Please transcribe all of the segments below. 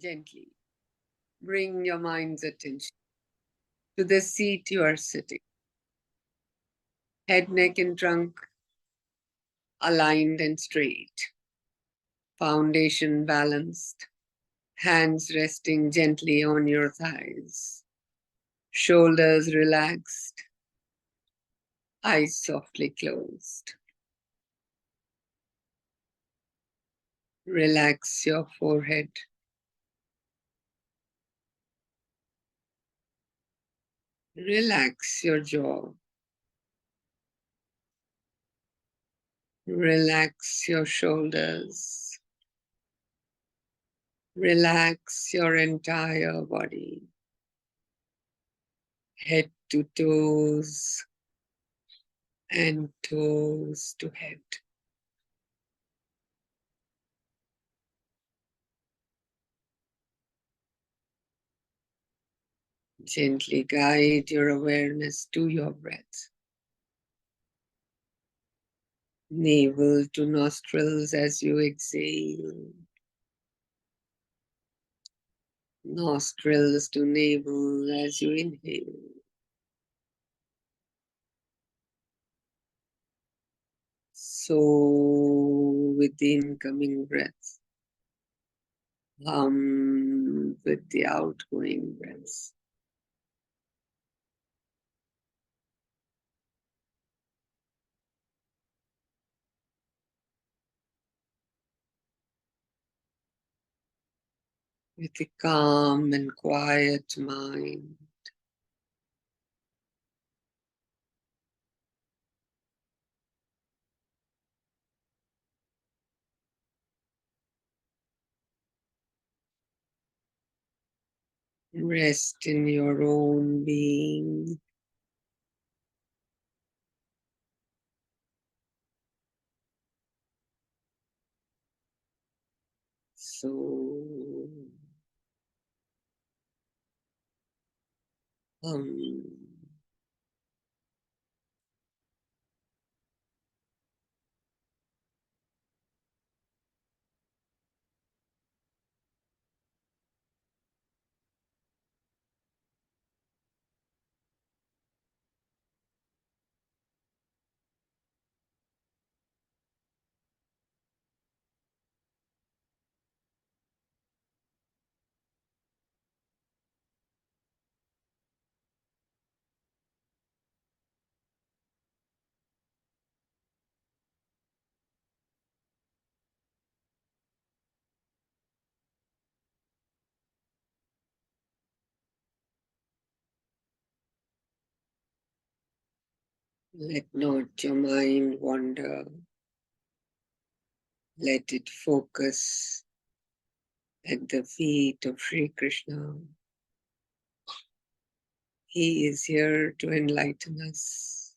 Gently bring your mind's attention to the seat you are sitting. Head, neck, and trunk aligned and straight. Foundation balanced. Hands resting gently on your thighs. Shoulders relaxed. Eyes softly closed. Relax your forehead. Relax your jaw. Relax your shoulders. Relax your entire body. Head to toes and toes to head. Gently guide your awareness to your breath. Navel to nostrils as you exhale. Nostrils to navel as you inhale. So with the incoming breath, hum with the outgoing breath. With a calm and quiet mind. Rest in your own being. So hum. Let not your mind wander. Let it focus at the feet of Sri Krishna. He is here to enlighten us.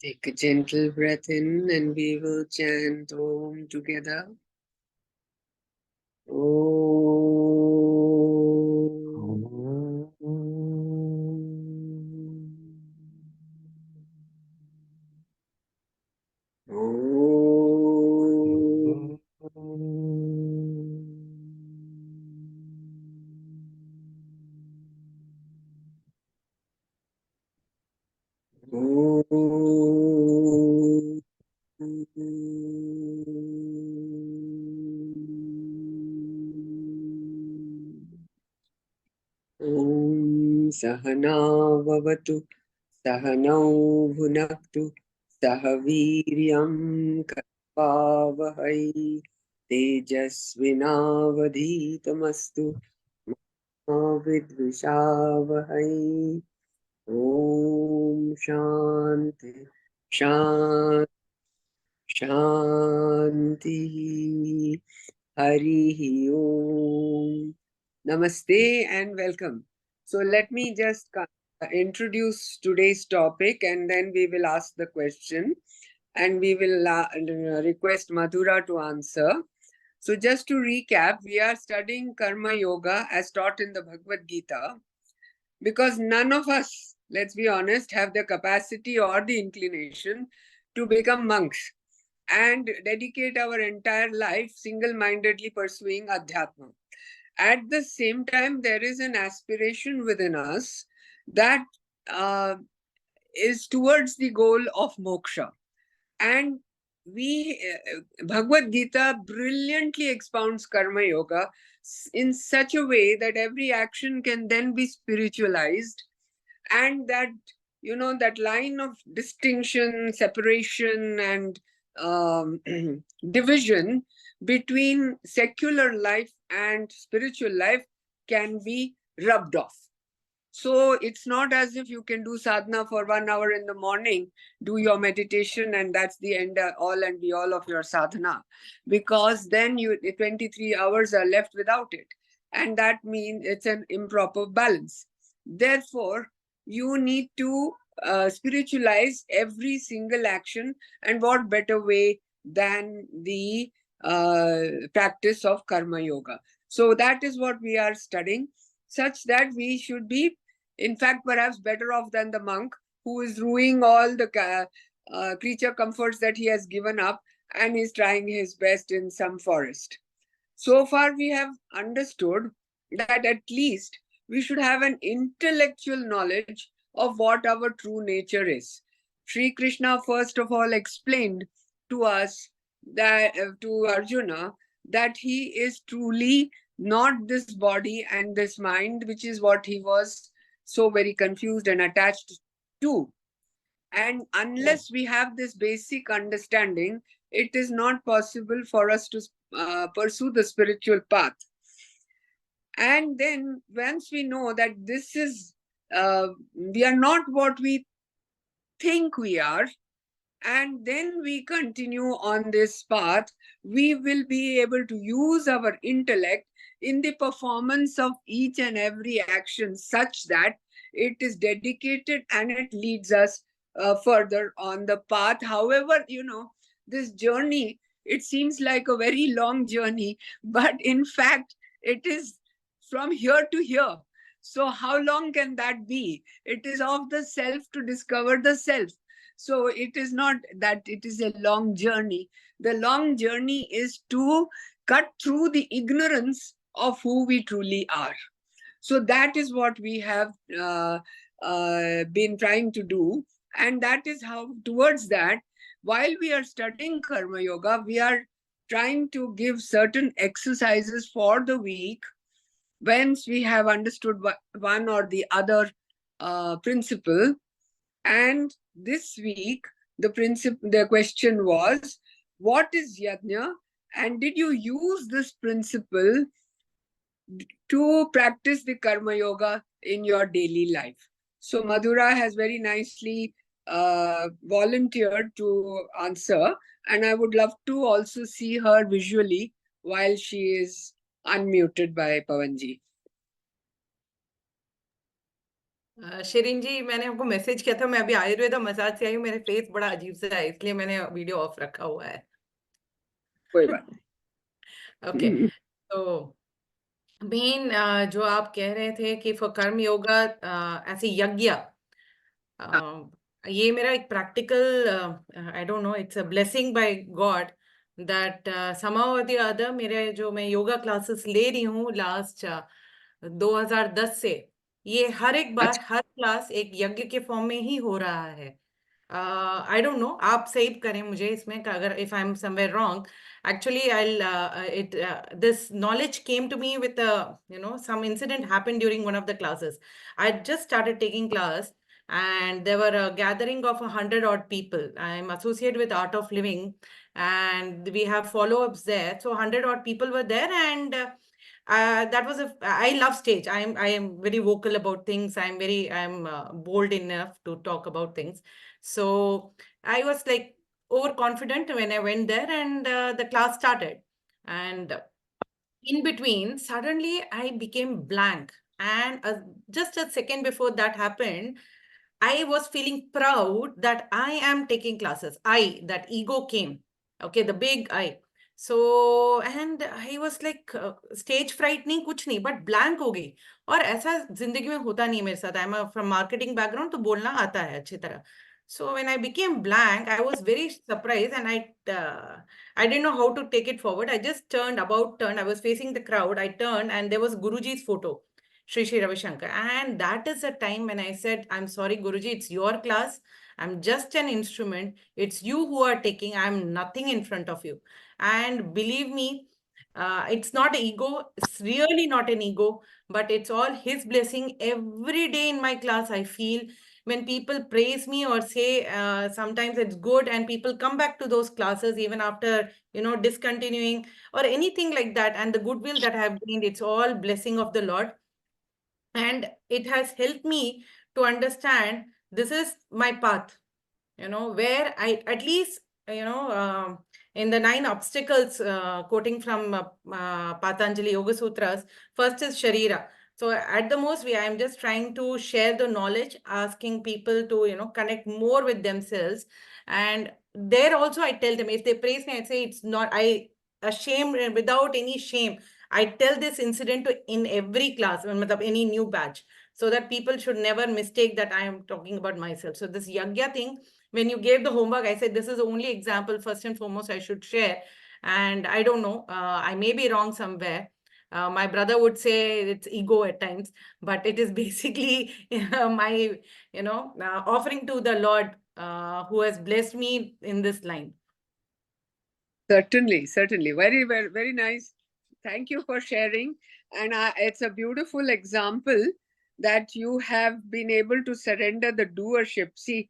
Take a gentle breath in and we will chant Om together. Om Sahana Vavatu Sahanau Bhunaktu Sahaviryam Karvavahai Tejasvinavadhitamastu Ma Vidvishavahai. Om Shanti Shanti Shanti. Harihi Om. Namaste and welcome. So let me just introduce today's topic and then we will ask the question and we will request Madhura to answer. So just to recap, we are studying Karma Yoga as taught in the Bhagavad Gita, because none of us, let's be honest, have the capacity or the inclination to become monks and dedicate our entire life single-mindedly pursuing Adhyatma. At the same time, there is an aspiration within us that uh, is towards the goal of moksha. And Bhagavad Gita brilliantly expounds Karma Yoga in such a way that every action can then be spiritualized, and that, that line of distinction, separation, and division between secular life and spiritual life can be rubbed off. So it's not as if you can do sadhana for 1 hour in the morning, do your meditation, and that's the end all and be all of your sadhana, because then 23 hours are left without it. And that means it's an improper balance. Therefore, you need to spiritualize every single action. And what better way than the practice of karma yoga? So that is what we are studying, such that we should be, in fact, perhaps better off than the monk who is ruining all the creature comforts that he has given up and is trying his best in some forest. So far, we have understood that at least we should have an intellectual knowledge of what our true nature is. Sri Krishna, first of all, explained to us, that to Arjuna, that he is truly not this body and this mind, which is what he was so very confused and attached to. And unless we have this basic understanding, it is not possible for us to pursue the spiritual path. And then once we know that this is, we are not what we think we are, and then we continue on this path, we will be able to use our intellect in the performance of each and every action, such that it is dedicated and it leads us further on the path. However, this journey, it seems like a very long journey, but in fact, it is from here to here. So how long can that be? It is of the self to discover the self. So it is not that it is a long journey. The long journey is to cut through the ignorance of who we truly are. So that is what we have been trying to do. And that is how, towards that, while we are studying Karma Yoga, we are trying to give certain exercises for the week. Once we have understood one or the other principle. And this week, the question was, what is yajna? And did you use this principle to practice the karma yoga in your daily life? So Madhura has very nicely volunteered to answer. And I would love to also see her visually while she is unmuted by Pavanji. Shirin जी, मैंने आपको message किया था, मैं अभी Ayurveda massage से आई हूँ, मेरे face बड़ा अजीब सा है, इसलिए मैंने वीडियो ऑफ रखा हुआ है. कोई बात नहीं. ओके, तो मेन जो आप कह रहे थे कि फॉर कर्म योगा ऐसे यज्ञ, ये मेरा एक practical, I don't know, it's a blessing by God that somehow और द अदर मेरे जो मैं योगा क्लासेस ले रही हूँ लास्ट 2010 से, ये हर एक बार हर क्लास एक यज्ञ के फॉर्म में ही हो रहा है. आई डोंट नो, आप सेव करें मुझे इसमें अगर if I am somewhere wrong. Actually, this knowledge came to me with some incident happened during one of the classes. I just started taking class, and there were a gathering of 100 odd people. I'm associated with Art of Living, and we have follow-ups there. So 100 odd people were there, and that was I love stage. I am very vocal about things. I'm bold enough to talk about things. So I was like overconfident when I went there, and the class started. And in between, suddenly I became blank. And just a second before that happened, I was feeling proud that I am taking classes. That ego came. Okay, the big I. So, and I was like, stage fright नहीं कुछ नहीं, but blank हो गई. और ऐसा जिंदगी में होता नहीं मेरे साथ. I'm from marketing background, तो बोलना आता है अच्छी तरह. So when I became blank, I was very surprised, and I didn't know how to take it forward. I just turned. I was facing the crowd. I turned, and there was Guruji's photo, Shri Ravi Shankar. And that is the time when I said, I'm sorry, Guruji, it's your class. I'm just an instrument. It's you who are taking. I'm nothing in front of you. And believe me, it's not ego. It's really not an ego, but it's all his blessing. Every day in my class, I feel when people praise me or say sometimes it's good, and people come back to those classes even after, discontinuing or anything like that, and the goodwill that I have gained, it's all blessing of the Lord. And it has helped me to understand this is my path, where I at least, in the 9 obstacles, quoting from Patanjali Yoga Sutras, first is Sharira. So at the most, I am just trying to share the knowledge, asking people to, connect more with themselves. And there also, I tell them, if they praise me, I say it's not, I ashamed, without any shame. I tell this incident in every class, any new batch, so that people should never mistake that I am talking about myself. So this Yagya thing, when you gave the homework, I said, this is the only example, first and foremost, I should share. And I don't know, I may be wrong somewhere. My brother would say it's ego at times, but it is basically my, offering to the Lord, who has blessed me in this line. Certainly, certainly. Very, very, very nice. Thank you for sharing. And it's a beautiful example that you have been able to surrender the doership. See,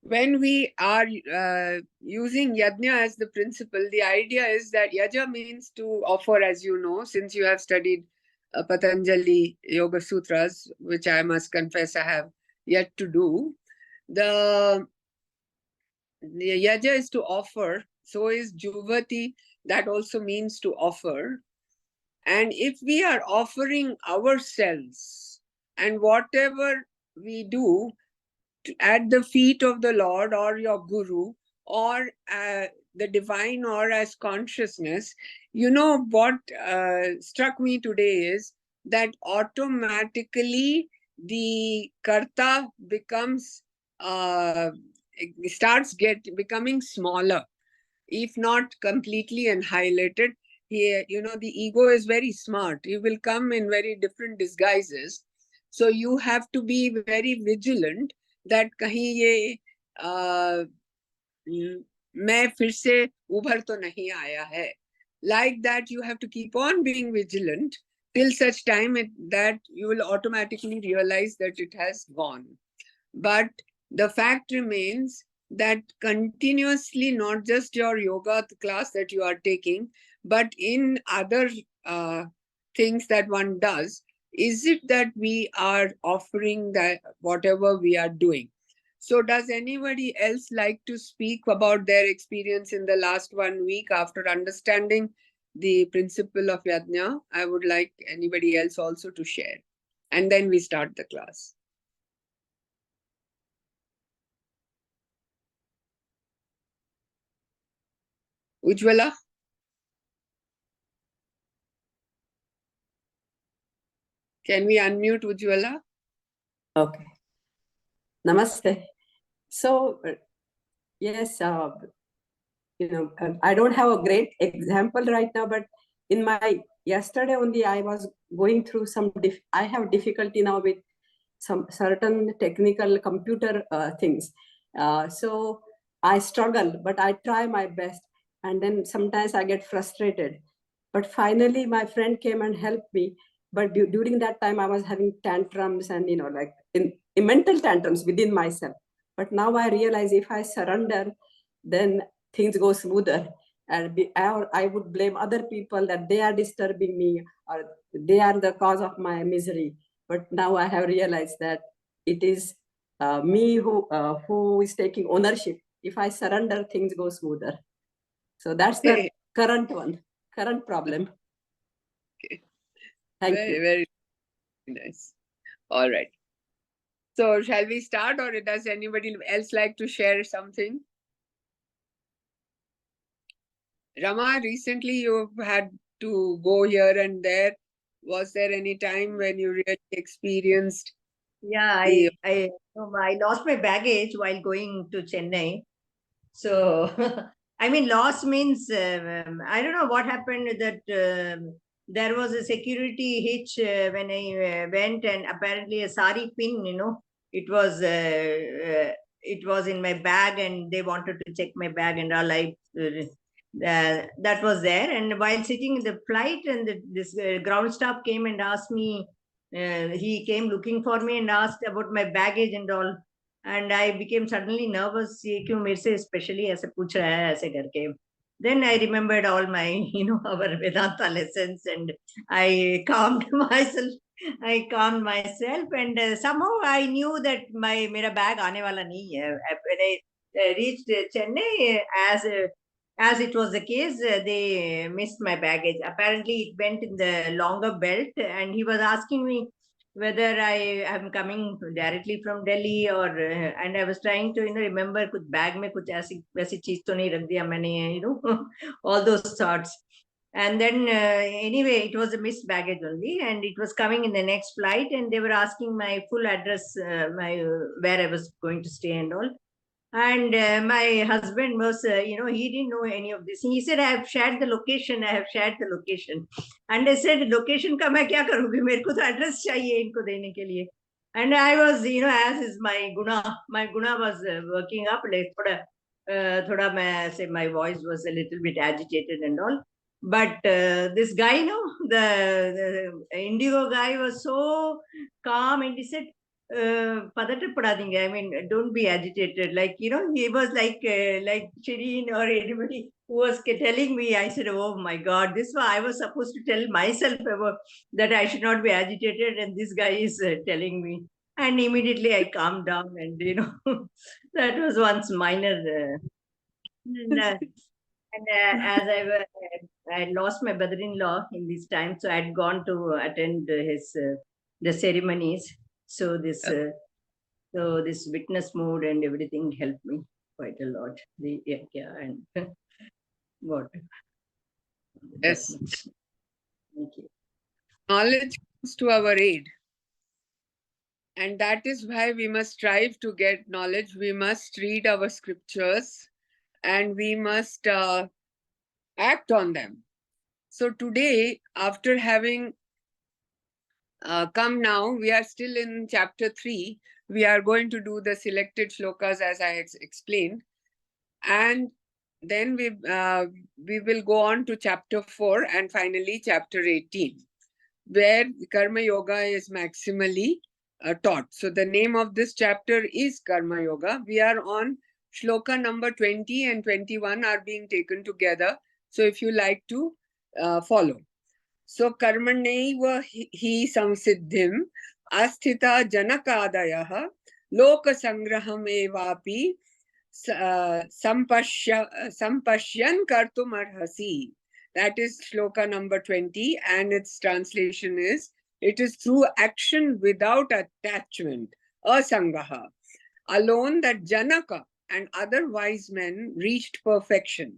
when we are using yajna as the principle, the idea is that yaja means to offer, as you know, since you have studied Patanjali Yoga Sutras, which I must confess I have yet to do. The yaja is to offer, so is juvati, that also means to offer. And if we are offering ourselves and whatever we do at the feet of the Lord or your guru or the divine or as consciousness, what struck me today is that automatically the karta becomes becoming smaller, if not completely annihilated. Here, the ego is very smart. It will come in very different disguises. So you have to be very vigilant that kahin ye मैं फिर से उभर तो नहीं आया है. Like that, you have to keep on being vigilant till such time that you will automatically realize that it has gone. But the fact remains that continuously, not just your yoga class that you are taking, but in other things that one does, is it that we are offering that whatever we are doing? So does anybody else like to speak about their experience in the last 1 week after understanding the principle of yajna? I would like anybody else also to share. And then we start the class. Ujjwala? Can we unmute Ujjwala? Okay. Namaste. So, yes, I don't have a great example right now, but in my yesterday only, I was going through I have difficulty now with some certain technical computer things. So I struggle, but I try my best. And then sometimes I get frustrated. But finally, my friend came and helped me. But during that time, I was having tantrums and, like in mental tantrums within myself. But now I realize if I surrender, then things go smoother. And I would blame other people that they are disturbing me or they are the cause of my misery. But now I have realized that it is me who is taking ownership. If I surrender, things go smoother. So that's the current problem. Okay. Thank very, you. Very nice. All right. So shall we start, or does anybody else like to share something? Rama, recently you had to go here and there. Was there any time when you really experienced Yeah, the I lost my baggage while going to Chennai. So, I mean, loss means I don't know what happened that there was a security hitch when I went, and apparently a sari pin, it was in my bag, and they wanted to check my bag and all. That was there, and while sitting in the flight, and this ground staff came and asked me. He came looking for me and asked about my baggage and all. And I became suddenly nervous. ये क्यों मेरे से especially ऐसे पूछ रहा है ऐसे करके. Then I remembered all my our Vedanta lessons, and I calmed myself. I calmed myself, and somehow I knew that मेरा bag आने वाला नहीं है. When I reached Chennai, as it was the case, they missed my baggage. Apparently, it went in the longer belt, and he was asking me whether I am coming directly from Delhi or and I was trying to remember कुछ bag में कुछ ऐसी वैसी चीज तो नहीं रख दिया मैंने all those thoughts. And then anyway, it was a missed baggage only, and it was coming in the next flight, and they were asking my full address, where I was going to stay and all. And my husband was, he didn't know any of this. He said, I have shared the location. I have shared the location. And I said, location ka main kya karungi? Mere ko to address chahiye inko dene ke liye. And I was, as is my guna was working up. Like, thoda my voice was a little bit agitated and all. But this guy, the Indigo guy was so calm, and he said, பதட்டப்படாதீங்க. I mean, don't be agitated. Like, he was like Shirin or anybody who was telling me. I said, oh my God, this was, I was supposed to tell myself about that I should not be agitated, and this guy is telling me. And immediately I calmed down, and, that was once minor. As I had lost my brother-in-law in this time, so I had gone to attend the ceremonies. So this witness mode and everything helped me quite a lot. And what? Yes. Thank you. knowledge comes to our aid? And that is why we must strive to get knowledge. We must read our scriptures and we must act on them. So today, after having come now, we are still in chapter 3. We are going to do the selected shlokas as I explained. And then we will go on to chapter 4 and finally chapter 18, where Karma Yoga is maximally taught. So the name of this chapter is Karma Yoga. We are on shloka number 20 and 21 are being taken together. So if you like to follow. So karmanaiva hi samsiddhim asthita janakadayaha loka sangraham evapi sampashyan kartum arhasi. That is shloka number 20, and its translation is, it is through action without attachment, asangaha, alone that Janaka and other wise men reached perfection.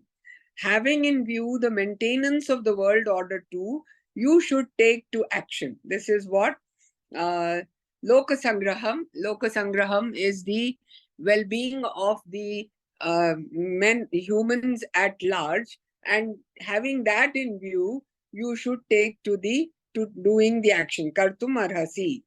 Having in view the maintenance of the world order too, you should take to action. This is what Loka Sangraham. Loka Sangraham is the well-being of the humans at large, and having that in view, you should take to doing the action. Kartum arhasi.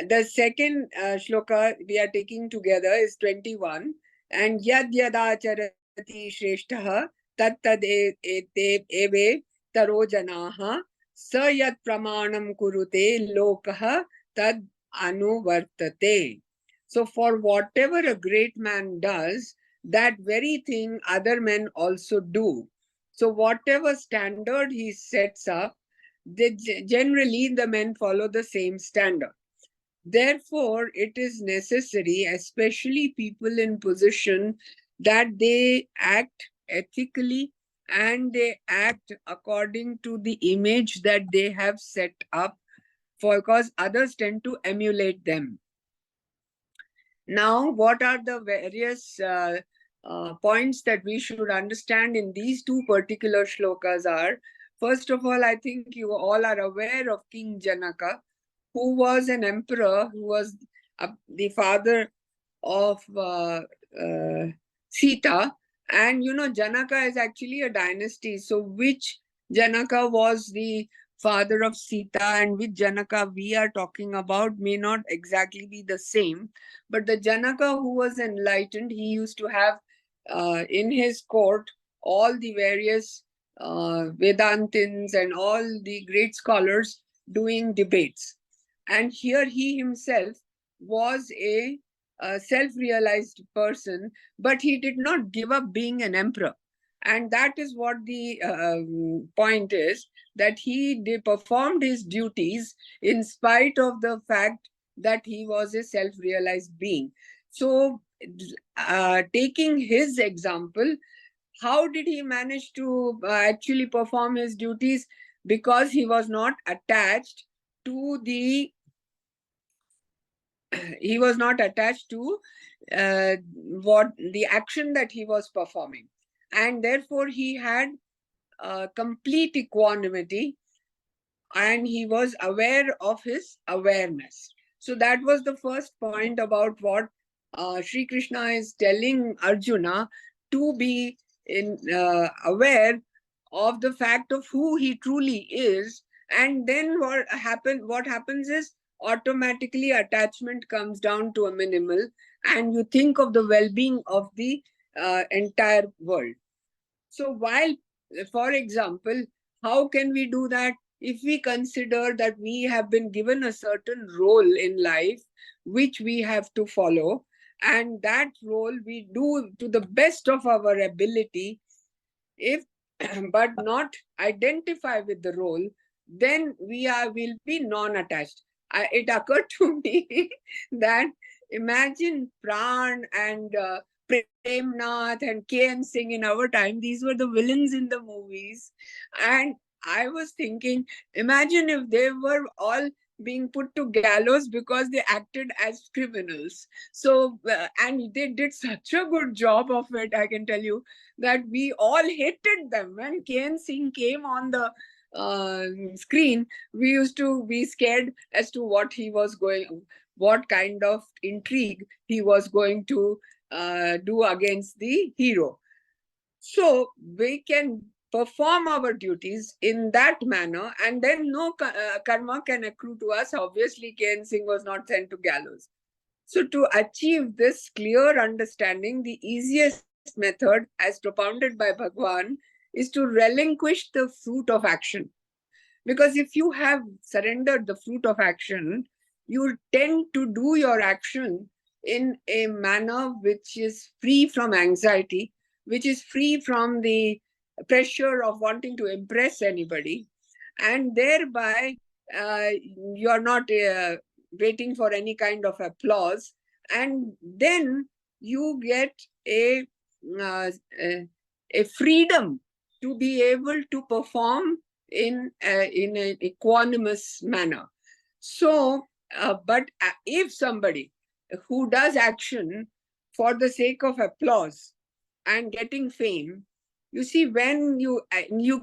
The second shloka we are taking together is 21, and yad yadacharati shreshtaha tat tad eve taro janaha sa yat pramanam kurute lokaha tad anuvartate. So for whatever a great man does, that very thing other men also do. So whatever standard he sets up, generally the men follow the same standard. Therefore, it is necessary, especially people in position, that they act ethically and they act according to the image that they have set up, because others tend to emulate them. Now, what are the various points that we should understand in these two particular shlokas are, first of all, I think you all are aware of King Janaka, who was an emperor, who was the father of Sita. And Janaka is actually a dynasty. So which Janaka was the father of Sita and which Janaka we are talking about may not exactly be the same. But the Janaka who was enlightened, he used to have in his court all the various Vedantins and all the great scholars doing debates. And here he himself was a self-realized person, but he did not give up being an emperor. And that is what the point is, that he performed his duties in spite of the fact that he was a self-realized being. So taking his example, how did he manage to actually perform his duties? Because he was not attached to the what the action that he was performing, and therefore he had complete equanimity, and he was aware of his awareness. So that was the first point about what Sri Krishna is telling Arjuna, to be aware of the fact of who he truly is. And then what happens is, automatically attachment comes down to a minimal, and you think of the well-being of the entire world. So while, for example, how can we do that? If we consider that we have been given a certain role in life which we have to follow, and that role we do to the best of our ability, but not identify with the role, then will be non-attached. It occurred to me that imagine Pran and Premnath and K.N. Singh in our time. These were the villains in the movies. And I was thinking, imagine if they were all being put to gallows because they acted as criminals. So, and they did such a good job of it, I can tell you, that we all hated them. When K.N. Singh came on the screen, we used to be scared as to what kind of intrigue he was going to do against the hero. So we can perform our duties in that manner, and then no karma can accrue to us. Obviously, K.N. Singh was not sent to gallows. So to achieve this clear understanding, the easiest method, as propounded by Bhagwan, is to relinquish the fruit of action. Because if you have surrendered the fruit of action, you tend to do your action in a manner which is free from anxiety, which is free from the pressure of wanting to impress anybody, and thereby you're not waiting for any kind of applause, and then you get a freedom to be able to perform in an equanimous manner. So, but if somebody who does action for the sake of applause and getting fame, you see, when you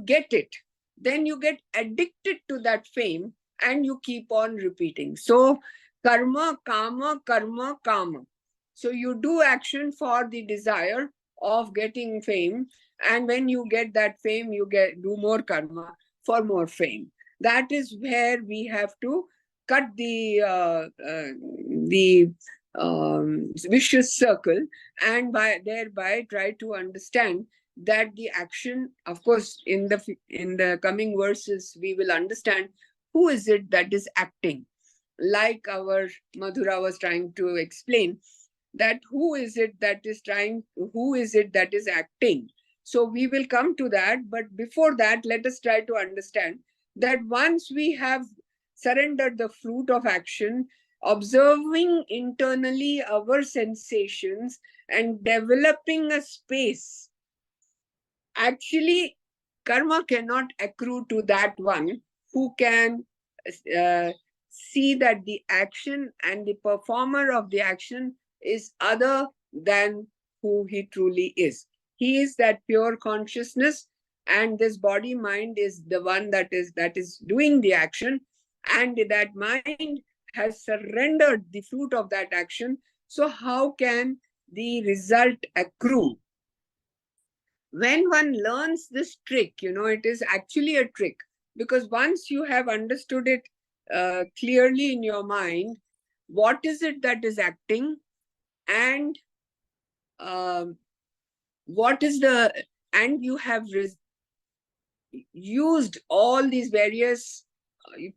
get it, then you get addicted to that fame and you keep on repeating. So karma, kama, karma, kama. So you do action for the desire of getting fame, and when you get that fame, you do more karma for more fame. That is where we have to cut the vicious circle, and thereby try to understand that the action, of course, in the coming verses, we will understand who is it that is acting. Like our Madhura was trying to explain, that who is it that is acting. So we will come to that, but before that, let us try to understand that once we have surrendered the fruit of action, observing internally our sensations and developing a space, actually karma cannot accrue to that one who can see that the action and the performer of the action is other than who he truly is. He is that pure consciousness, and this body mind is the one that is doing the action, and that mind has surrendered the fruit of that action. So how can the result accrue? When one learns this trick, it is actually a trick, because once you have understood it clearly in your mind, what is it that is acting, and what is the, and you have used all these various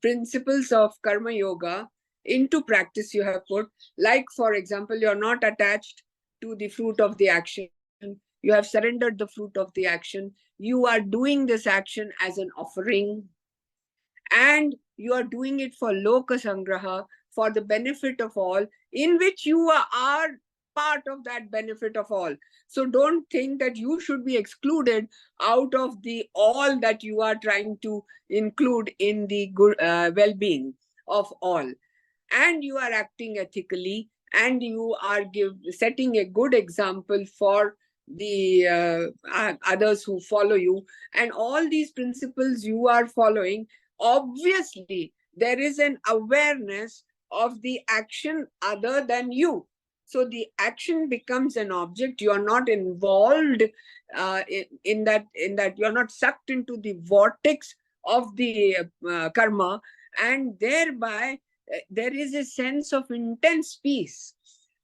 principles of karma yoga into practice, you have put, like, for example, you're not attached to the fruit of the action. You have surrendered the fruit of the action. You are doing this action as an offering, and you are doing it for loka sangraha, for the benefit of all, in which you are part of that benefit of all. So don't think that you should be excluded out of the all that you are trying to include in the good well-being of all. And you are acting ethically, and you are setting a good example for the others who follow you, and all these principles you are following. Obviously there is an awareness of the action other than you, so the action becomes an object. You are not involved in that you are not sucked into the vortex of the karma, and thereby there is a sense of intense peace.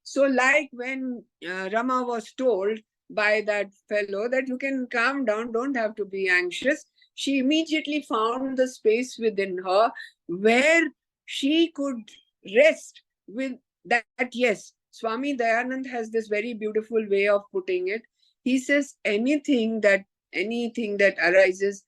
So like when Rama was told by that fellow that you can calm down, don't have to be anxious, she immediately found the space within her where she could rest with that. Yes, Swami Dayanand has this very beautiful way of putting it. He says anything that arises,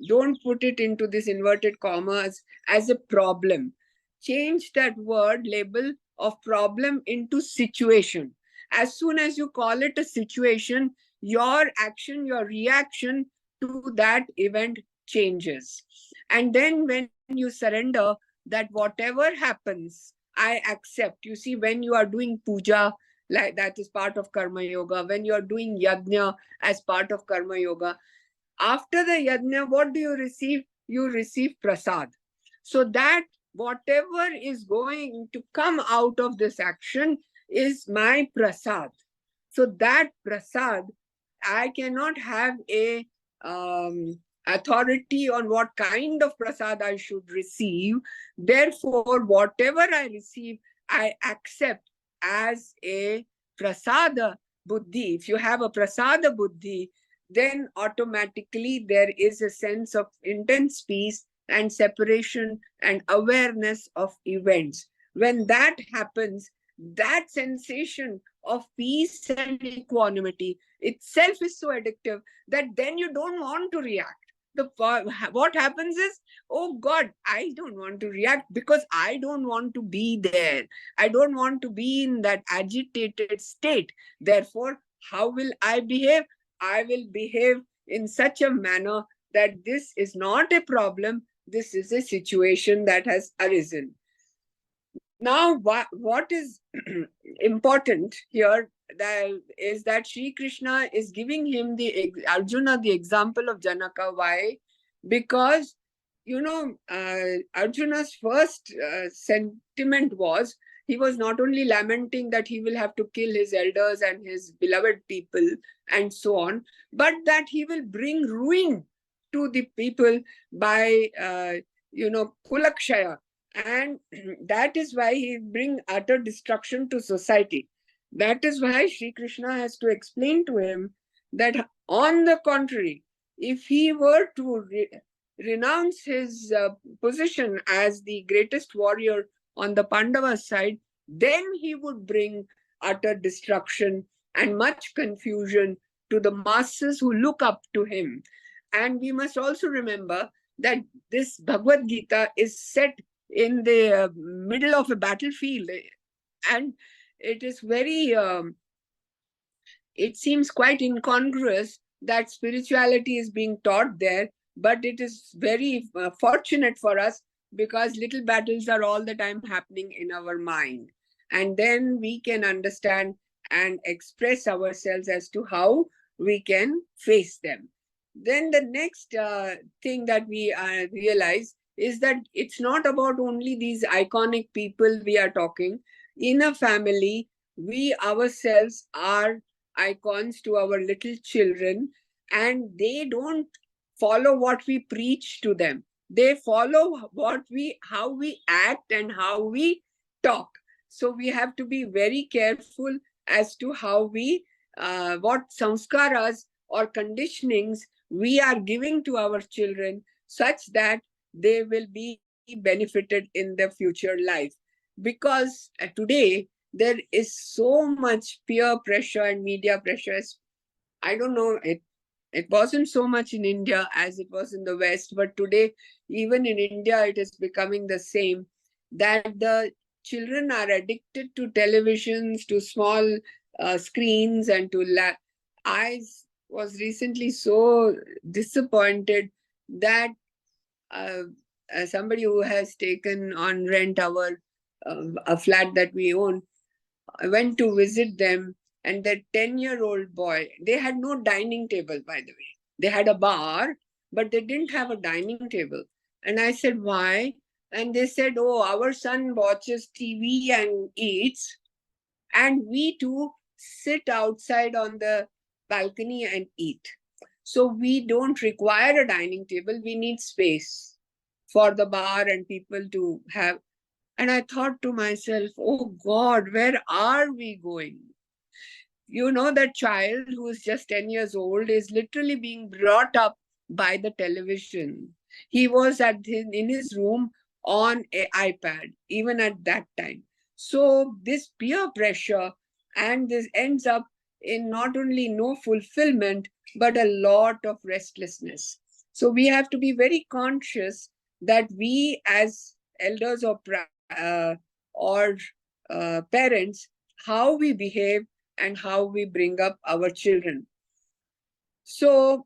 don't put it into this inverted commas as a problem. Change that word label of problem into situation. As soon as you call it a situation, your action, your reaction to that event changes. And then when you surrender, that whatever happens, I accept. You see, when you are doing puja, like that is part of karma yoga, when you are doing yajna as part of karma yoga, after the yajna, what do you receive? You receive prasad. So that whatever is going to come out of this action is my prasad. So that prasad, I cannot have a authority on what kind of prasad I should receive. Therefore, whatever I receive, I accept as a prasada buddhi. If you have a prasada buddhi, then automatically there is a sense of intense peace and separation and awareness of events. When that happens, that sensation of peace and equanimity itself is so addictive that then you don't want to react. What happens is, oh God, I don't want to react because I don't want to be there. I don't want to be in that agitated state. Therefore, how will I behave? I will behave in such a manner that this is not a problem. This is a situation that has arisen. Now, what is important here is that Sri Krishna is giving him Arjuna the example of Janaka. Why? Because, Arjuna's first sentiment was, he was not only lamenting that he will have to kill his elders and his beloved people and so on, but that he will bring ruin to the people by, kulakshaya. And that is why he bring utter destruction to society. That is why Sri Krishna has to explain to him that, on the contrary, if he were to renounce his position as the greatest warrior on the Pandava side, then he would bring utter destruction and much confusion to the masses who look up to him. And we must also remember that this Bhagavad Gita is set in the middle of a battlefield, and it is very, it seems quite incongruous that spirituality is being taught there, but it is very fortunate for us, because little battles are all the time happening in our mind. And then we can understand and express ourselves as to how we can face them. Then the next thing that we realize is that it's not about only these iconic people we are talking. In a family, we ourselves are icons to our little children, and they don't follow what we preach to them. They follow how we act and how we talk. So we have to be very careful as to how we, what samskaras or conditionings we are giving to our children, such that they will be benefited in the future life. Because today there is so much peer pressure and media pressure. I don't know, it wasn't so much in India as it was in the West, but today, even in India, it is becoming the same, that the children are addicted to televisions, to small screens, and to I was recently so disappointed that somebody who has taken on rent our a flat that we own, I went to visit them, and that 10-year-old boy, they had no dining table, by the way. They had a bar, but they didn't have a dining table. And I said, why? And they said, oh, our son watches TV and eats, and we too sit outside on the balcony and eat. So we don't require a dining table. We need space for the bar and people to have. And I thought to myself, oh God, where are we going? You know, that child who is just 10 years old is literally being brought up by the television. He was in his room on an iPad, even at that time. So this peer pressure, and this ends up in not only no fulfillment, but a lot of restlessness. So we have to be very conscious that we as elders or parents, how we behave and how we bring up our children. So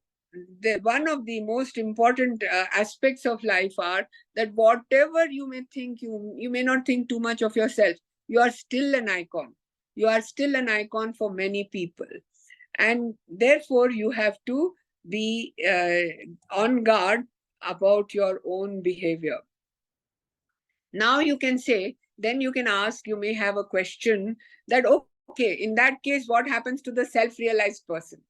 one of the most important aspects of life are that whatever you may think, you may not think too much of yourself. You are still an icon. You are still an icon for many people. And therefore, you have to be on guard about your own behavior. Now you can say, then you can ask, you may have a question that, okay, in that case, what happens to the self-realized person?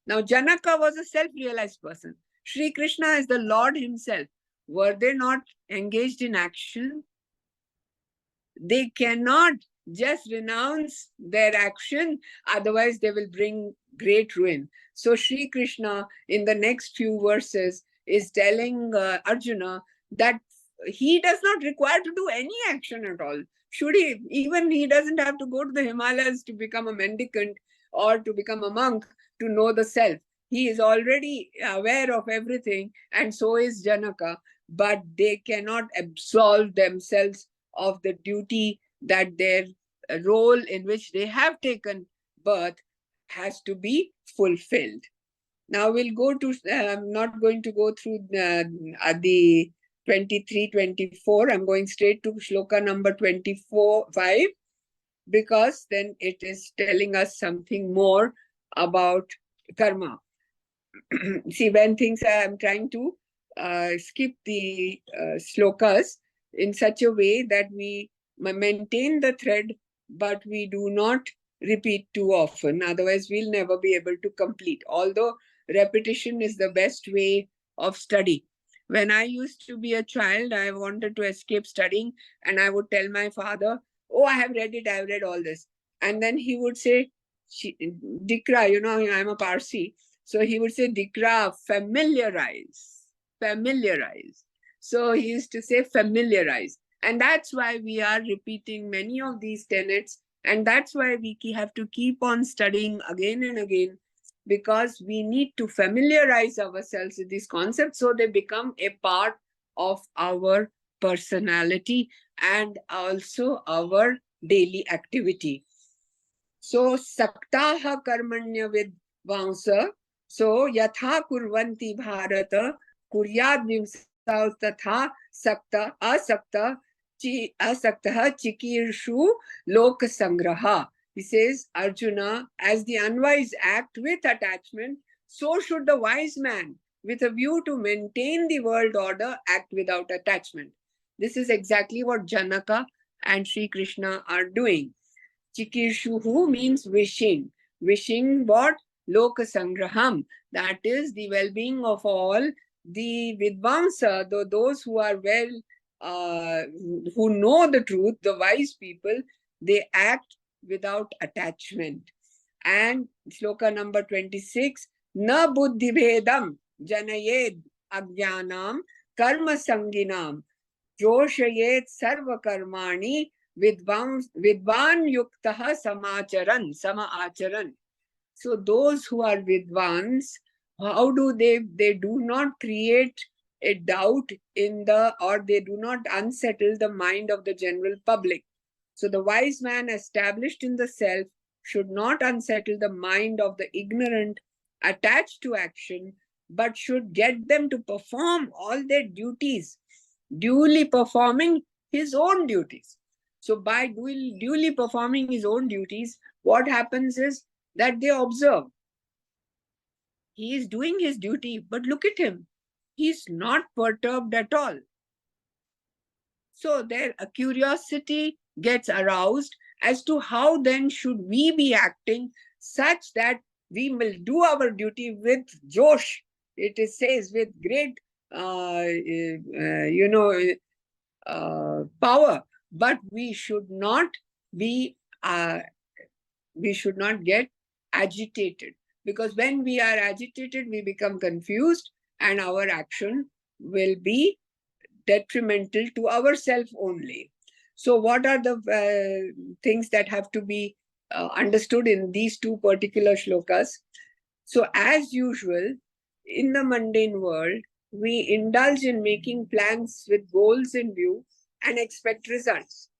Now, Janaka was a self-realized person. Sri Krishna is the Lord himself. Were they not engaged in action? They cannot just renounce their action, otherwise they will bring great ruin. So Sri Krishna, in the next few verses, is telling Arjuna that he does not require to do any action at all. Should he? Even he doesn't have to go to the Himalayas to become a mendicant or to become a monk to know the self. He is already aware of everything, and so is Janaka, but they cannot absolve themselves of the duty that their role in which they have taken birth has to be fulfilled. Now we'll go to, I'm not going to go through the 23, 24. I'm going straight to shloka number 5, because then it is telling us something more about karma. See, when things I'm trying to skip the slokas in such a way that we maintain the thread, but we do not repeat too often. Otherwise, we'll never be able to complete. Although repetition is the best way of study. When I used to be a child, I wanted to escape studying, and I would tell my father, oh, I have read it, I've read all this. And then he would say, Dikra, you know, I'm a Parsi. So he would say, Dikra, familiarize. So he used to say, familiarize. And that's why we are repeating many of these tenets. And that's why we have to keep on studying again and again, because we need to familiarize ourselves with these concepts so they become a part of our personality and also our daily activity. So, saktaha karmanya vidvansa. So, yatha kurvanti bharata kuryad vimsa tatha asakta chikirshu lok sangraha. He says, Arjuna, as the unwise act with attachment, so should the wise man, with a view to maintain the world order, act without attachment. This is exactly what Janaka and Sri Krishna are doing. Chikirshuhu means wishing. Wishing what? Loka Sangraham. That is the well-being of all the Vidvansa, those who are who know the truth, the wise people, they act without attachment. And sloka number 26, Na buddhi bhedam janayed ajnanam karma sanginam joshayet sarva karmani vidvan yuktaha samaacharan. So those who are vidvans, how do they do not create a doubt or they do not unsettle the mind of the general public. So the wise man established in the self should not unsettle the mind of the ignorant attached to action, but should get them to perform all their duties, duly performing his own duties. So by duly performing his own duties, what happens is that they observe. He is doing his duty, but look at him. He's not perturbed at all. So their curiosity gets aroused as to how then should we be acting such that we will do our duty with Josh. It says with great, power, but we should not get agitated, because when we are agitated, we become confused and our action will be detrimental to ourselves only. So what are the things that have to be understood in these two particular shlokas? So as usual, in the mundane world, we indulge in making plans with goals in view and expect results.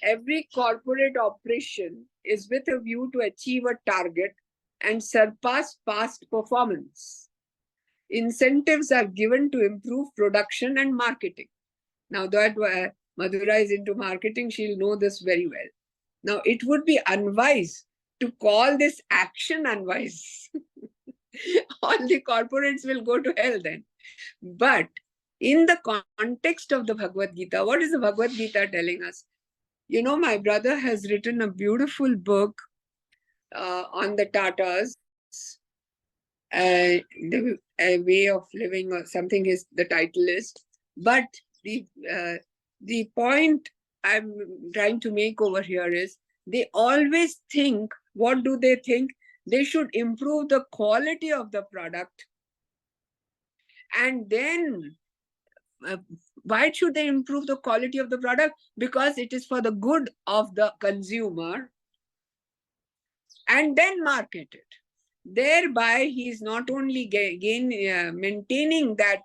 Every corporate operation is with a view to achieve a target and surpass past performance. Incentives are given to improve production and marketing. Now that Madhura is into marketing, she'll know this very well. Now it would be unwise to call this action unwise. All the corporates will go to hell then. But in the context of the Bhagavad Gita, what is the Bhagavad Gita telling us? You know, my brother has written a beautiful book on the Tatas, a way of living or something is the title is. But the point I'm trying to make over here is they always think, what do they think? They should improve the quality of the product. And then why should they improve the quality of the product? Because it is for the good of the consumer, and then market it. Thereby, he is not only maintaining that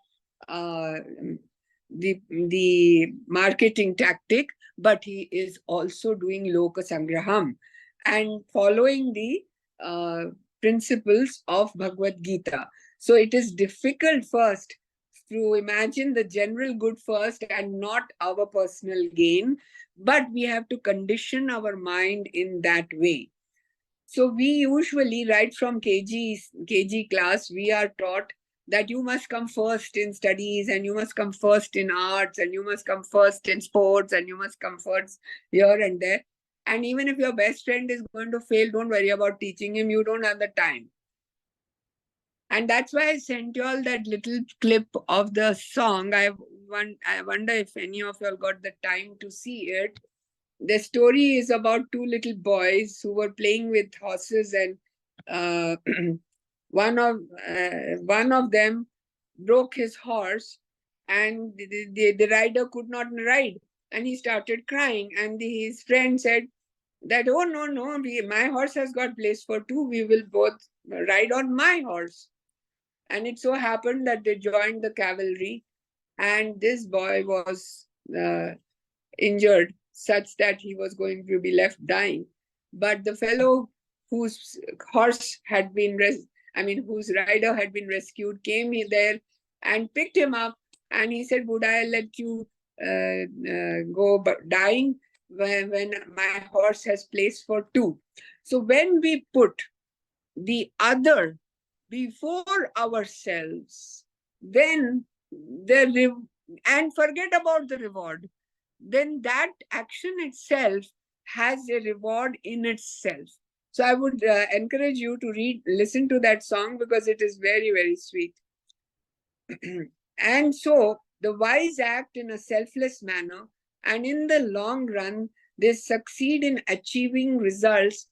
the marketing tactic, but he is also doing Loka Sangraham and following the principles of Bhagavad Gita. So it is difficult first to imagine the general good first and not our personal gain, but we have to condition our mind in that way. So we usually, right from KG class, we are taught that you must come first in studies, and you must come first in arts, and you must come first in sports, and you must come first here and there. And even if your best friend is going to fail, don't worry about teaching him. You don't have the time. And that's why I sent you all that little clip of the song. I wonder if any of you all got the time to see it. The story is about two little boys who were playing with horses, and one of them broke his horse, and the rider could not ride, and he started crying. And his friend said that, oh, no, my horse has got place for two. We will both ride on my horse. And it so happened that they joined the cavalry, and this boy was injured such that he was going to be left dying. But the fellow whose horse had been, whose rider had been rescued, came there and picked him up, and he said, would I let you go dying? when my horse has place for two. So when we put the other before ourselves, then and forget about the reward, then that action itself has a reward in itself. So I would encourage you to listen to that song, because it is very, very sweet. And so the wise act in a selfless manner, and in the long run, they succeed in achieving results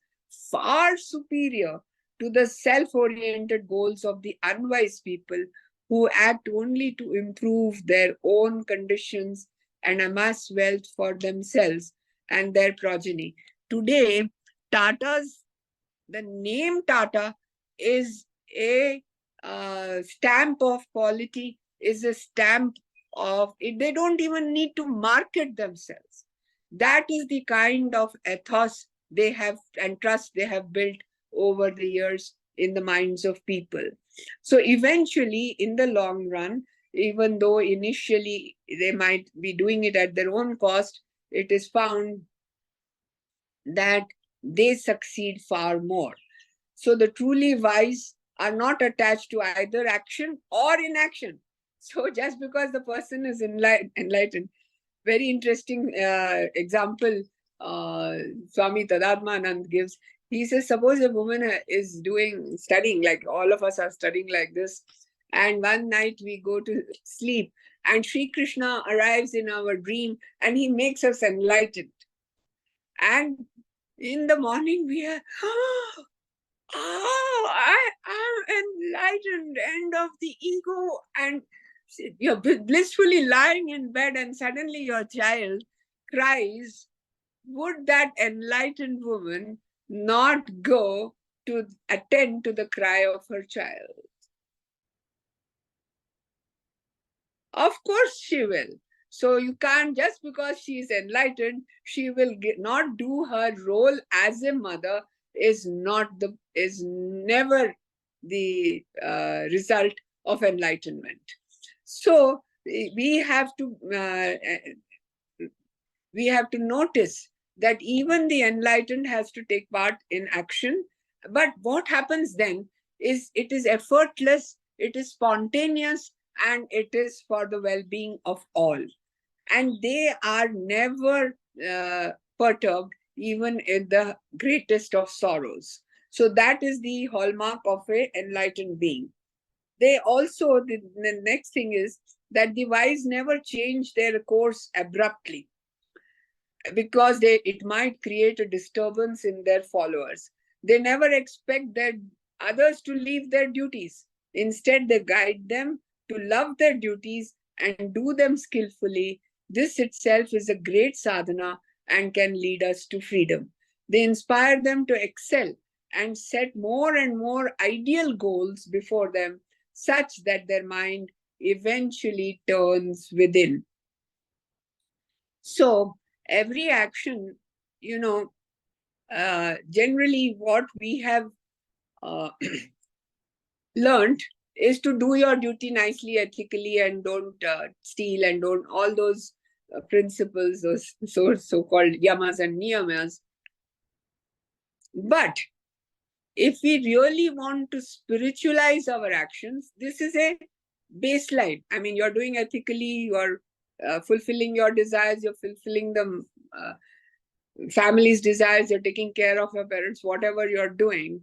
far superior to the self-oriented goals of the unwise people who act only to improve their own conditions and amass wealth for themselves and their progeny. Today, the name Tata is a stamp of quality, is a stamp of it. They don't even need to market themselves. That is the kind of ethos they have and trust they have built over the years in the minds of people. So eventually, in the long run, even though initially they might be doing it at their own cost, it is found that they succeed far more. So the truly wise are not attached to either action or inaction. So just because the person is enlightened, very interesting example Swami Tadatmanand gives. He says, suppose a woman is studying, like all of us are studying like this, and one night we go to sleep, and Sri Krishna arrives in our dream, and he makes us enlightened. And in the morning we are, I am enlightened, end of the ego, and you're blissfully lying in bed, and suddenly your child cries. Would that enlightened woman not go to attend to the cry of her child? Of course she will. So you can't, just because she is enlightened, she will not do her role as a mother, is never the result of enlightenment. So we have to notice that even the enlightened has to take part in action. But what happens then is it is effortless, it is spontaneous, and it is for the well-being of all. And they are never perturbed, even in the greatest of sorrows. So that is the hallmark of an enlightened being. They also, the next thing is that the wise never change their course abruptly, because it might create a disturbance in their followers. They never expect their others to leave their duties. Instead, they guide them to love their duties and do them skillfully. This itself is a great sadhana and can lead us to freedom. They inspire them to excel and set more and more ideal goals before them, such that their mind eventually turns within. So every action, generally what we have learned is to do your duty nicely, ethically, and don't steal, and don't all those principles, those so-called yamas and niyamas. But if we really want to spiritualize our actions, this is a baseline. I mean, you're doing ethically, you're fulfilling your desires, you're fulfilling the family's desires, you're taking care of your parents, whatever you're doing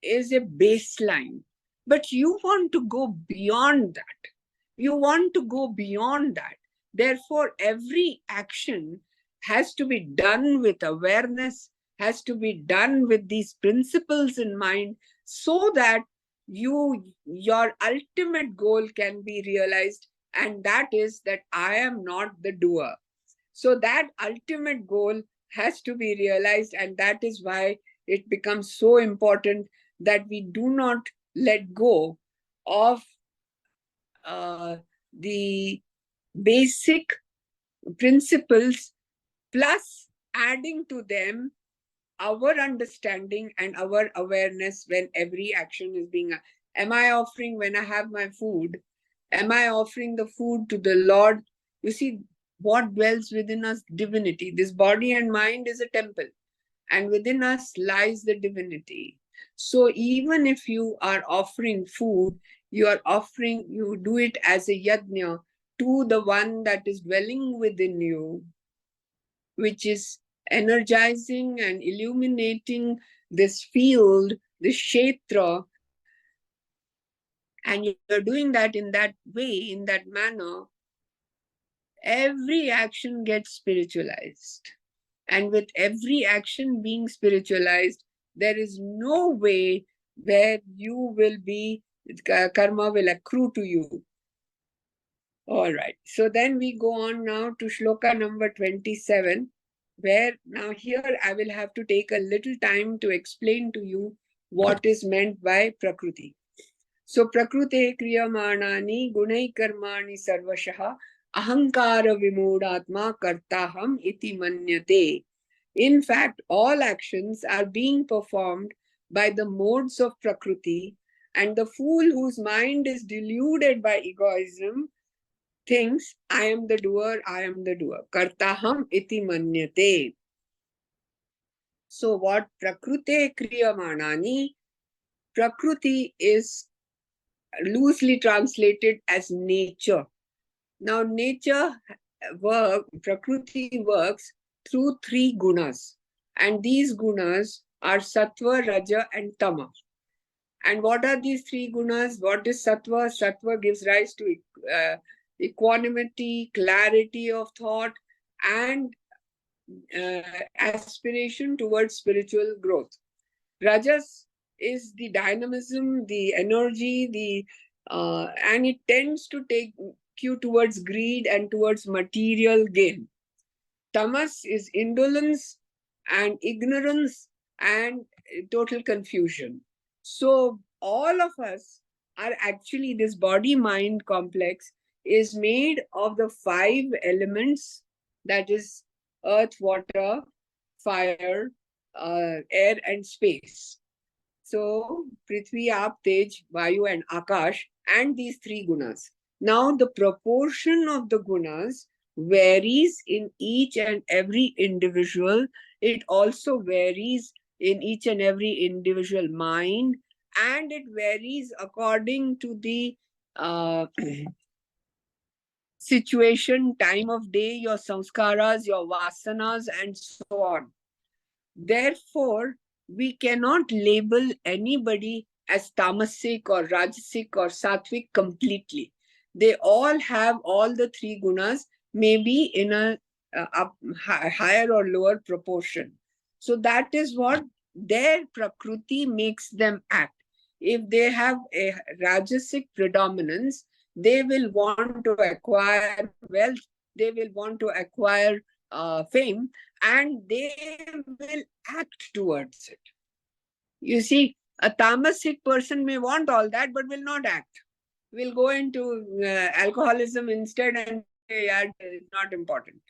is a baseline. But you want to go beyond that. You want to go beyond that. Therefore, every action has to be done with awareness, has to be done with these principles in mind, so that your ultimate goal can be realized, and that is that I am not the doer. So that ultimate goal has to be realized, and that is why it becomes so important that we do not let go of the basic principles, plus adding to them our understanding and our awareness when every action is being. Am I offering when I have my food? Am I offering the food to the Lord? You see, what dwells within us? Divinity. This body and mind is a temple, and within us lies the divinity. So even if you are offering food, you do it as a yajna to the one that is dwelling within you, which is energizing and illuminating this field, this kshetra. And you're doing that in that way, in that manner, every action gets spiritualized. And with every action being spiritualized, there is no way where you will be, karma will accrue to you. All right. So then we go on now to shloka number 27, where now here I will have to take a little time to explain to you what is meant by Prakriti. So Prakrute kriyamanani gunai karmani sarvashaha ahankara vimudatma kartaham iti manyate. In fact, all actions are being performed by the modes of Prakriti, and the fool whose mind is deluded by egoism thinks, I am the doer, I am the doer. Kartaham iti manyate. So what Prakrute kriyamanani? Prakriti is loosely translated as nature. Now Prakriti works through three gunas, and these gunas are sattva, raja and tama. And what are these three gunas? What is sattva? Sattva gives rise to equanimity, clarity of thought, and aspiration towards spiritual growth. Rajas is the dynamism, the energy, and it tends to take you towards greed and towards material gain. Tamas is indolence and ignorance and total confusion. So all of us are actually, this body-mind complex is made of the 5 elements, that is earth, water, fire, air and space. So Prithvi, Aap, Tej, Vayu and Akash, and these 3 gunas. Now the proportion of the gunas varies in each and every individual. It also varies in each and every individual mind, and it varies according to the situation, time of day, your samskaras, your vasanas, and so on. Therefore, we cannot label anybody as tamasic or rajasic or sattvic completely. They all have all the 3 gunas, maybe in a higher or lower proportion. So that is what their prakriti makes them act. If they have a rajasic predominance, they will want to acquire wealth, they will want to acquire fame, and they will act towards it. You see, a tamasic person may want all that, but will not act. Will go into alcoholism instead and say, yeah, it's not important.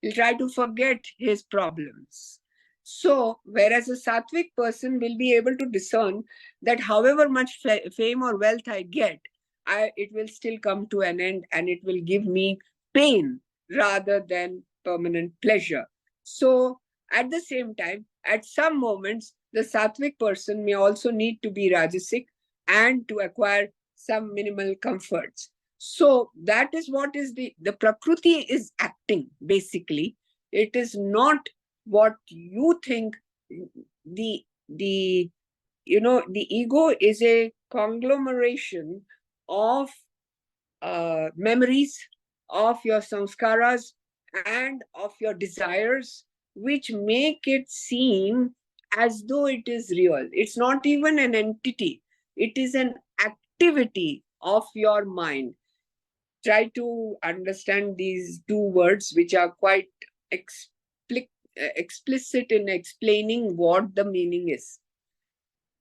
He'll try to forget his problems. So, whereas a sattvic person will be able to discern that however much fame or wealth I get, it will still come to an end and it will give me pain rather than permanent pleasure. So, at the same time, at some moments, the sattvic person may also need to be rajasic and to acquire some minimal comforts. So that is what is the prakriti is acting, basically. It is not what you think. The ego is a conglomeration of memories, of your samskaras and of your desires, which make it seem as though it is real. It's not even an entity. It is an activity of your mind. Try to understand these 2 words, which are quite explicit in explaining what the meaning is.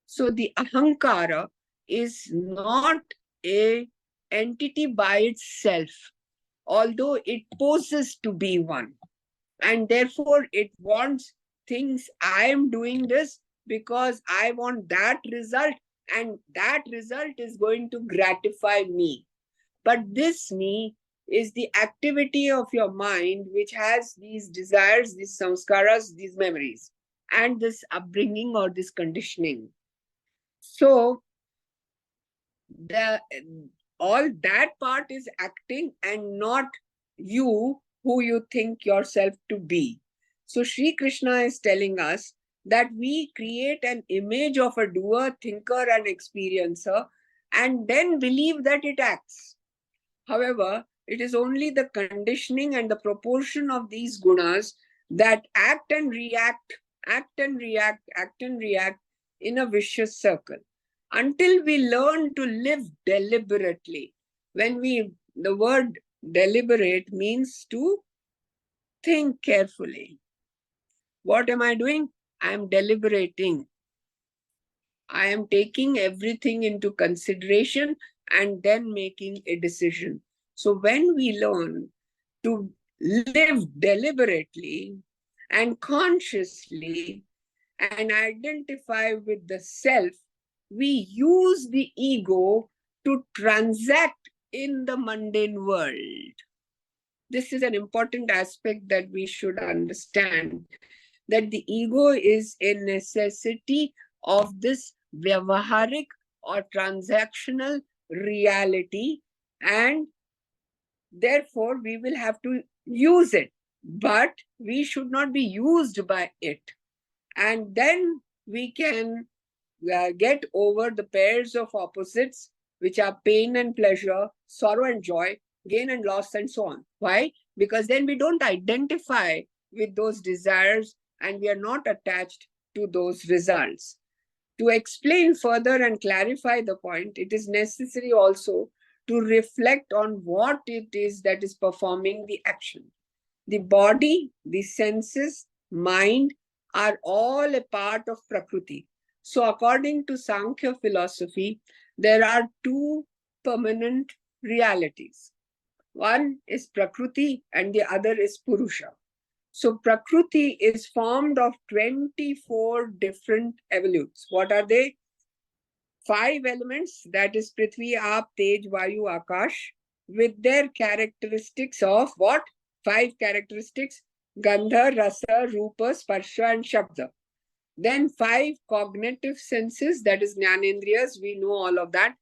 So the ahankara is not an entity by itself, although it poses to be one. And therefore it wants things. I am doing this because I want that result, and that result is going to gratify me. But this me is the activity of your mind which has these desires, these samskaras, these memories, and this upbringing or this conditioning. So all that part is acting and not you who you think yourself to be. So Sri Krishna is telling us that we create an image of a doer, thinker, and experiencer, and then believe that it acts. However, it is only the conditioning and the proportion of these gunas that act and react, act and react, act and react in a vicious circle until we learn to live deliberately. The word deliberate means to think carefully. What am I doing? I am deliberating. I am taking everything into consideration and then making a decision. So when we learn to live deliberately and consciously and identify with the self, we use the ego to transact in the mundane world. This is an important aspect that we should understand, that the ego is a necessity of this vyavaharik or transactional reality, and therefore we will have to use it, but we should not be used by it. And then we can get over the pairs of opposites, which are pain and pleasure, sorrow and joy, gain and loss, and so on. Why? Because then we don't identify with those desires and we are not attached to those results. To explain further and clarify the point, it is necessary also to reflect on what it is that is performing the action. The body, the senses, mind are all a part of Prakriti. So according to Sankhya philosophy, there are two permanent realities. One is Prakriti and the other is Purusha. So Prakriti is formed of 24 different evolutes. What are they? 5 elements, that is Prithvi, Aap, Tej, Vayu, Akash, with their characteristics of what? 5 characteristics: Gandha, Rasa, Rupa, Sparsha, and Shabda. Then 5 cognitive senses, that is Jnanendriyas, we know all of that,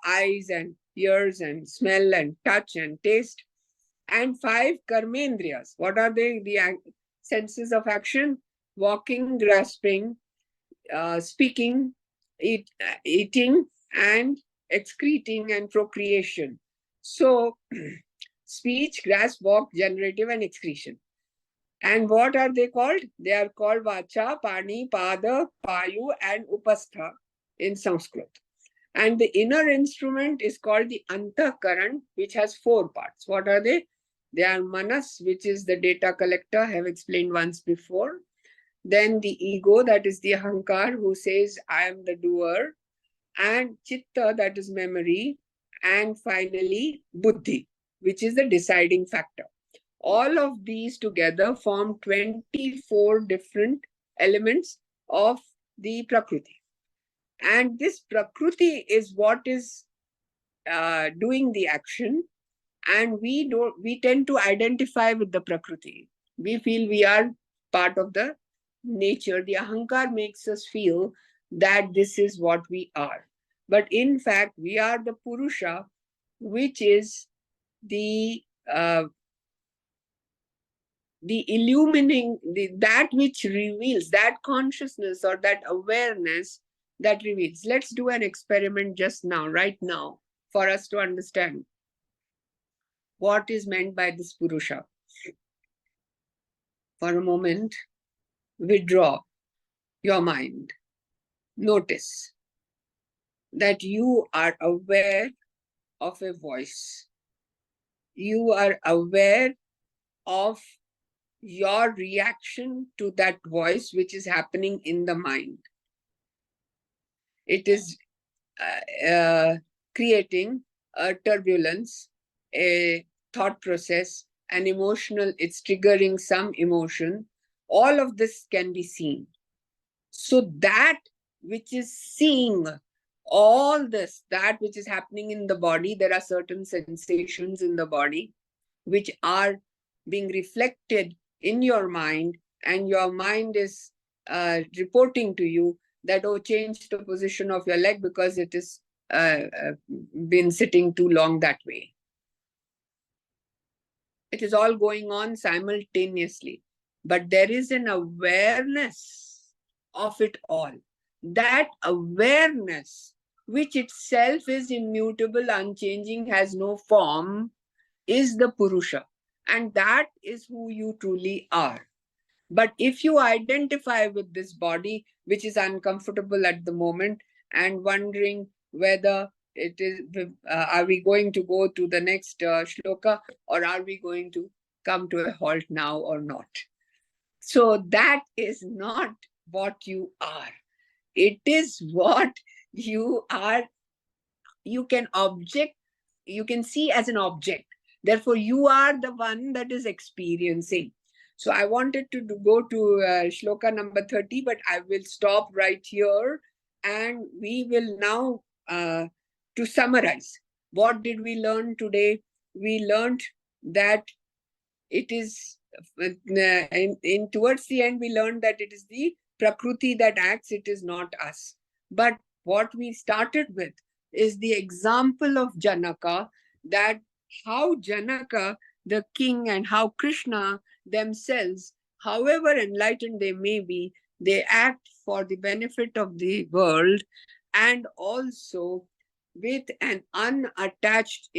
eyes and ears and smell and touch and taste. And 5 karmendriyas. What are they? The senses of action: walking, grasping, speaking, eating, and excreting and procreation. So speech, grasp, walk, generative, and excretion. And what are they called? They are called Vacha, Pani, Pada, Payu, and Upastha in Sanskrit. And the inner instrument is called the Antahkaran, which has 4 parts. What are they? They are Manas, which is the data collector, I have explained once before. Then the ego, that is the Ahankar, who says, I am the doer. And Chitta, that is memory. And finally, Buddhi, which is the deciding factor. All of these together form 24 different elements of the Prakriti. And this Prakriti is what is doing the action. And we tend to identify with the Prakriti. We feel we are part of the nature. The Ahankar makes us feel that this is what we are. But in fact, we are the Purusha, which is the illumining, that which reveals, that consciousness or that awareness that reveals. Let's do an experiment just now, right now, for us to understand what is meant by this Purusha. For a moment, withdraw your mind. Notice that you are aware of a voice. You are aware of your reaction to that voice which is happening in the mind. It is creating a turbulence, a thought process, an emotional, it's triggering some emotion. All of this can be seen. So that which is seeing all this, that which is happening in the body, there are certain sensations in the body which are being reflected in your mind, and your mind is reporting to you that, oh, change the position of your leg because it is been sitting too long that way. It is all going on simultaneously, but there is an awareness of it all. That awareness, which itself is immutable, unchanging, has no form, is the Purusha. And that is who you truly are. But if you identify with this body, which is uncomfortable at the moment, and wondering whether it is, are we going to go to the next shloka, or are we going to come to a halt now or not? So that is not what you are. It is what you are. You can see as an object. Therefore, you are the one that is experiencing. So I wanted to go to shloka number 30, but I will stop right here, and we will now, to summarize, what did we learn today? We learned that it is, in towards the end, we learned that it is the Prakruti that acts, it is not us. But what we started with is the example of Janaka, that how Janaka, the king, and how Krishna themselves, however enlightened they may be, they act for the benefit of the world, and also with an unattached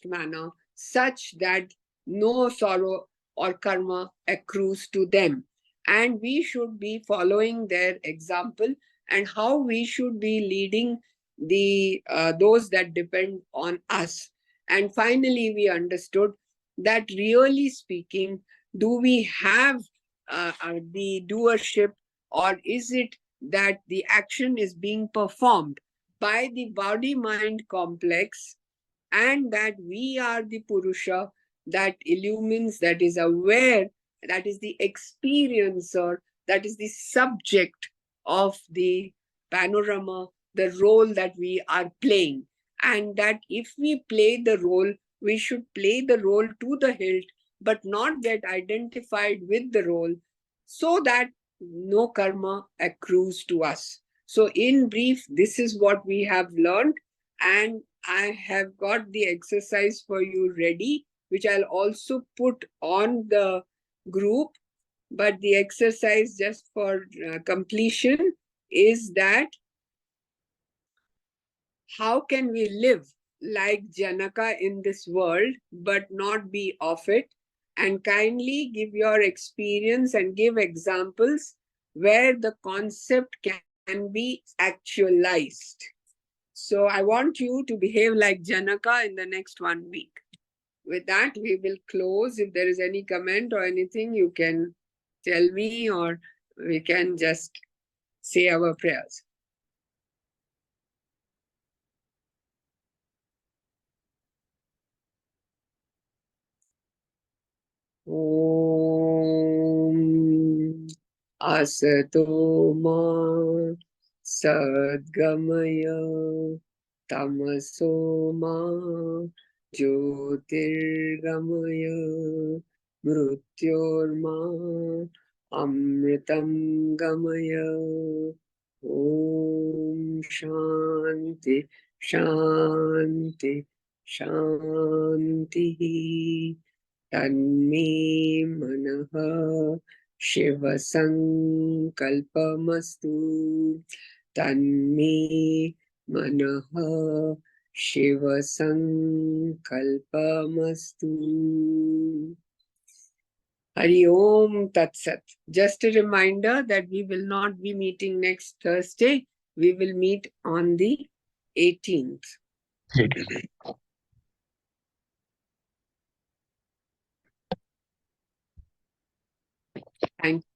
manner, such that no sorrow or karma accrues to them. And we should be following their example, and how we should be leading the those that depend on us. And finally, we understood that, really speaking, do we have the doership, or is it that the action is being performed by the body-mind complex, and that we are the Purusha that illumines, that is aware, that is the experiencer, that is the subject of the panorama, the role that we are playing. And that if we play the role, we should play the role to the hilt, but not get identified with the role, so that no karma accrues to us. So in brief, this is what we have learned, and I have got the exercise for you ready, which I'll also put on the group. But the exercise, just for completion, is that how can we live like Janaka in this world, but not be of it? And kindly give your experience and give examples where the concept can be actualized. So I want you to behave like Janaka in the next 1 week. With that, we will close. If there is any comment or anything, you can tell me, or we can just say our prayers. Om Asato Ma Sadgamaya Tamaso Ma Jyotirgamaya Mrutyorma Amritam Gamaya. Om Shanti Shanti Shanti. Tanme Manaha Shiva Sankalpamastu. Tanme Manaha Shiva Sankalpamastu. Hari Om Tat Sat. Just a reminder that we will not be meeting next Thursday. We will meet on the 18th. Thank you.